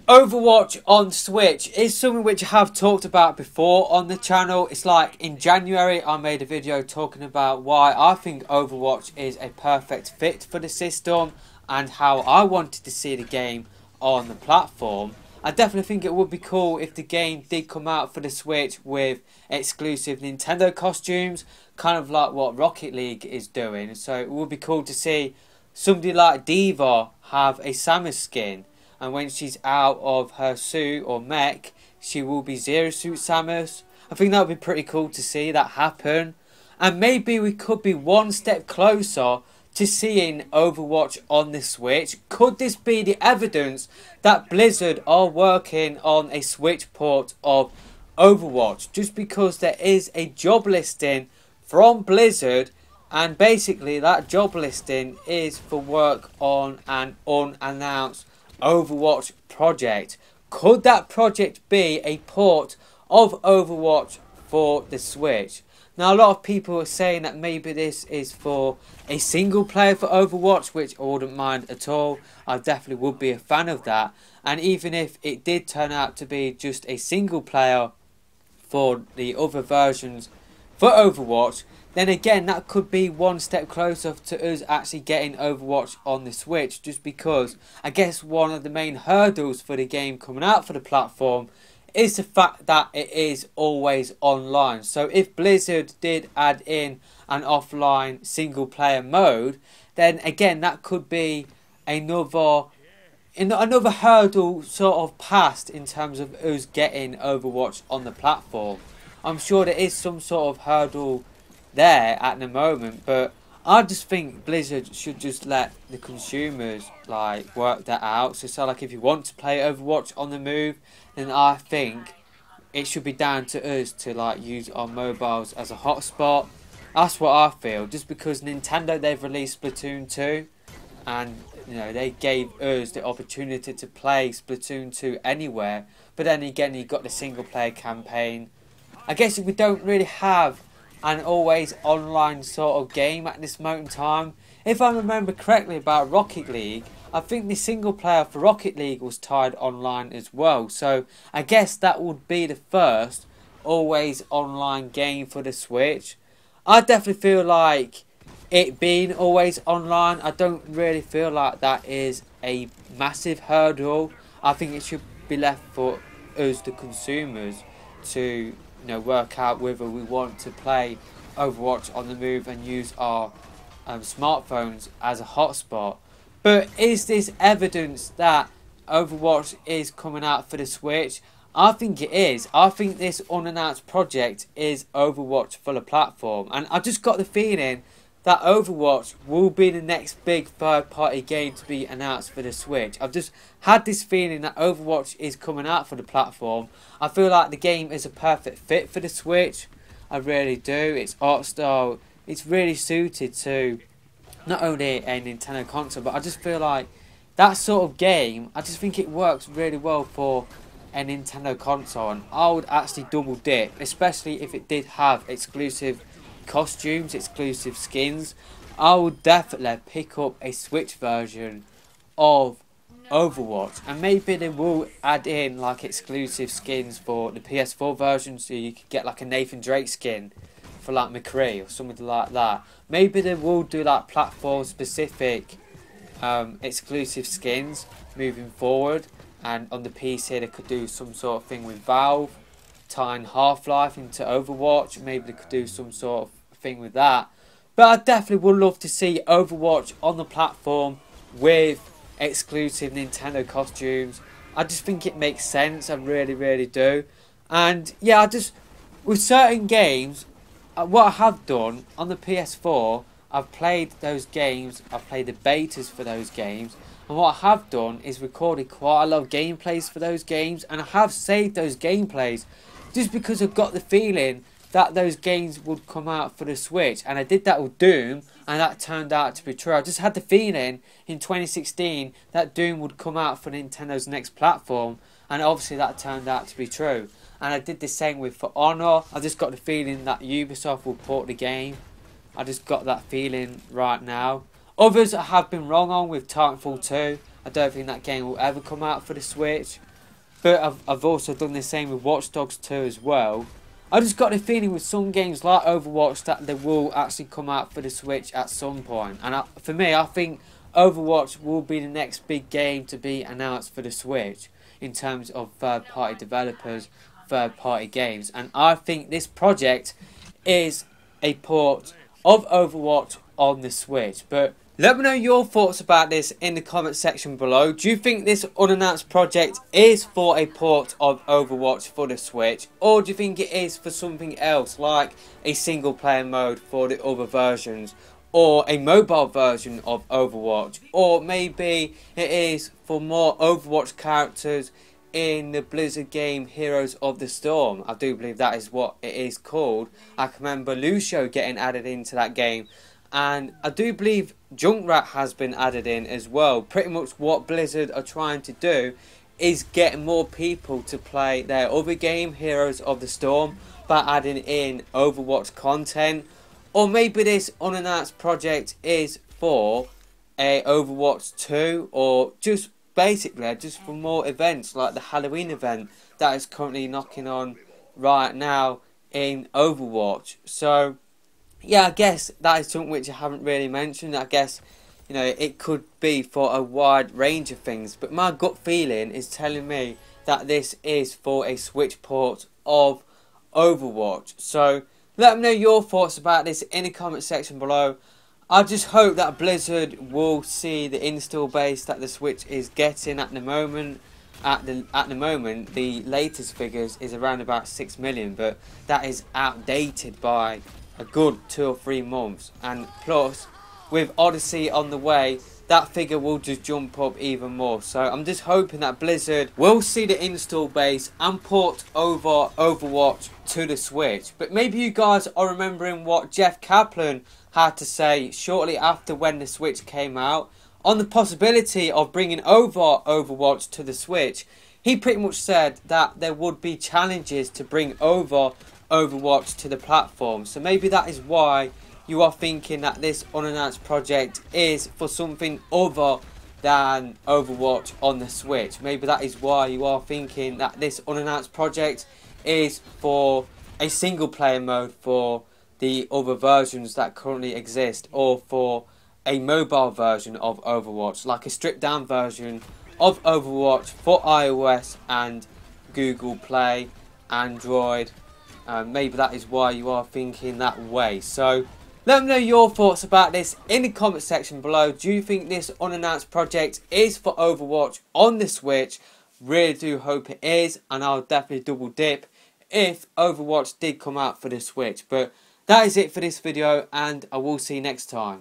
Overwatch on Switch is something which I have talked about before on the channel. It's like in January I made a video talking about why I think Overwatch is a perfect fit for the system and how I wanted to see the game on the platform. I definitely think it would be cool if the game did come out for the Switch with exclusive Nintendo costumes, kind of like what Rocket League is doing. So it would be cool to see somebody like Diva have a Samus skin. And when she's out of her suit or mech, she will be Zero Suit Samus. I think that would be pretty cool to see that happen. And maybe we could be one step closer to seeing Overwatch on the Switch. Could this be the evidence that Blizzard are working on a Switch port of Overwatch? Just because there is a job listing from Blizzard, and basically that job listing is for work on an unannounced Overwatch project. Could that project be a port of Overwatch for the Switch? Now, a lot of people are saying that maybe this is for a single player for Overwatch, which I wouldn't mind at all. I definitely would be a fan of that. And even if it did turn out to be just a single player for the other versions for Overwatch, then again that could be one step closer to us actually getting Overwatch on the Switch, just because I guess one of the main hurdles for the game coming out for the platform is the fact that it is always online. So if Blizzard did add in an offline single player mode, then again that could be another hurdle sort of passed in terms of us getting Overwatch on the platform. I'm sure there is some sort of hurdle there at the moment, but I just think Blizzard should just let the consumers like work that out. So like if you want to play Overwatch on the move, then I think it should be down to us to like use our mobiles as a hotspot. That's what I feel. Just because Nintendo, they've released Splatoon 2, and you know they gave us the opportunity to play Splatoon 2 anywhere. But then again, you got the single player campaign. I guess if we don't really have an always online sort of game at this moment in time. If I remember correctly about Rocket League, I think the single player for Rocket League was tied online as well. So I guess that would be the first always online game for the Switch. I definitely feel like it being always online, I don't really feel like that is a massive hurdle. I think it should be left for us, the consumers, to work out whether we want to play Overwatch on the move and use our smartphones as a hotspot. But is this evidence that Overwatch is coming out for the Switch? I think it is. I think this unannounced project is Overwatch for the platform, and I just got the feeling that Overwatch will be the next big third-party game to be announced for the Switch. I've just had this feeling that Overwatch is coming out for the platform. I feel like the game is a perfect fit for the Switch. I really do. Its art style, it's really suited to not only a Nintendo console, but I just feel like that sort of game, I just think it works really well for a Nintendo console. And I would actually double dip, especially if it did have exclusive costumes, exclusive skins. I would definitely pick up a Switch version of Overwatch, and maybe they will add in like exclusive skins for the PS4 version, so you could get like a Nathan Drake skin for like McCree or something like that. Maybe they will do like platform specific exclusive skins moving forward, and on the PC they could do some sort of thing with Valve tying Half-Life into Overwatch. Maybe they could do some sort of thing with that. But I definitely would love to see Overwatch on the platform with exclusive Nintendo costumes. I just think it makes sense. I really do. And yeah, with certain games, what I have done on the PS4, I've played those games, I've played the betas for those games, and what I have done is recorded quite a lot of gameplays for those games, and I have saved those gameplays just because I've got the feeling that those games would come out for the Switch. And I did that with Doom, and that turned out to be true. I just had the feeling in 2016 that Doom would come out for Nintendo's next platform, and obviously that turned out to be true. And I did the same with For Honor. I just got the feeling that Ubisoft will port the game. I just got that feeling right now. Others I have been wrong on with Titanfall 2. I don't think that game will ever come out for the Switch. but I've also done the same with Watch Dogs 2 as well. I just got the feeling with some games like Overwatch that they will actually come out for the Switch at some point. And for me, I think Overwatch will be the next big game to be announced for the Switch in terms of third-party developers, third-party games. And I think this project is a port of Overwatch on the Switch. But let me know your thoughts about this in the comment section below. Do you think this unannounced project is for a port of Overwatch for the Switch? Or do you think it is for something else, like a single player mode for the other versions? Or a mobile version of Overwatch? Or maybe it is for more Overwatch characters in the Blizzard game Heroes of the Storm. I do believe that is what it is called. I can remember Lucio getting added into that game. And I do believe Junkrat has been added in as well. Pretty much what Blizzard are trying to do is get more people to play their other game, Heroes of the Storm, by adding in Overwatch content. Or maybe this unannounced project is for a Overwatch 2, or just basically just for more events like the Halloween event that is currently knocking on right now in Overwatch. So yeah, I guess that is something which I haven't really mentioned. I guess, you know, it could be for a wide range of things. But my gut feeling is telling me that this is for a Switch port of Overwatch. So let me know your thoughts about this in the comment section below. I just hope that Blizzard will see the install base that the Switch is getting at the moment. At the moment, the latest figures is around about 6 million, but that is outdated by a good 2 or 3 months. And plus, with Odyssey on the way, that figure will just jump up even more. So I'm just hoping that Blizzard will see the install base and port over Overwatch to the Switch. But maybe you guys are remembering what Jeff Kaplan had to say shortly after when the Switch came out on the possibility of bringing over Overwatch to the Switch. He pretty much said that there would be challenges to bring over Overwatch to the platform. So maybe that is why you are thinking that this unannounced project is for something other than Overwatch on the Switch. Maybe that is why you are thinking that this unannounced project is for a single player mode for the other versions that currently exist, or for a mobile version of Overwatch, like a stripped down version of Overwatch for iOS and Google Play, Android. Maybe that is why you are thinking that way. So let me know your thoughts about this in the comment section below. Do you think this unannounced project is for Overwatch on the Switch? Really do hope it is, and I'll definitely double dip if Overwatch did come out for the Switch. But that is it for this video, and I will see you next time.